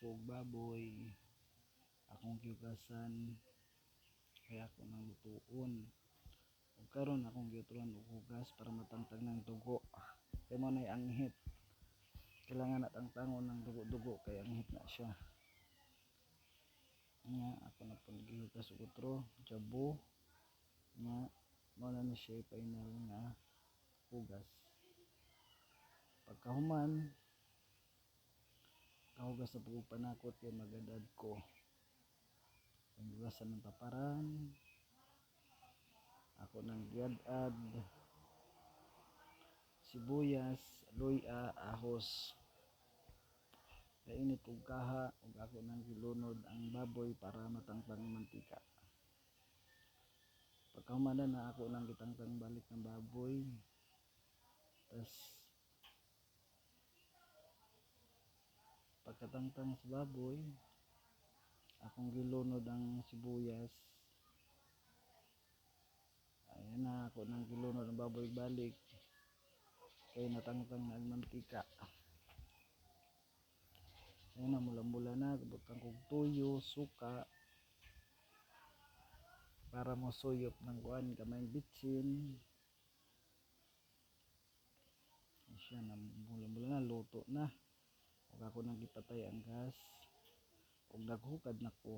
ko og baboy, akong giugasan, kaya ako nang lutuon. Ug karon akong giuturan og hugas para matangtang ng dugo. Kay mo nay anghit. Kailangan na tangtangon ng dugo-dugo kay anghit na siya. Nga ako na pud gihugas og utro, jabo. Nga mao na ni siya final nga hugas. Pagkahuman, kahugas sa pug panakot kay magadad ko. Hugasan ng paparan. Ako nang giad-ad sibuyas, luya, ahos. Kainit og kaha ug ako nang gilunod ang baboy para matangtang ang mantika. Pagkahuman na ako nang gitangtang balik ng baboy. Tas pagkatangtang sa baboy, akong gilunod ang sibuyas. Ayan na ako nang gilunod ang baboy balik. Kay natangtang na ang mantika. Ayan na, mula-mula na, butang kong tuyo, suka, para mo suyop ng kuan, kamayng bitsin. Siya na, mula-mula na, luto na. Ug ako nang gipatay ang gas. Ug naghukad na ko.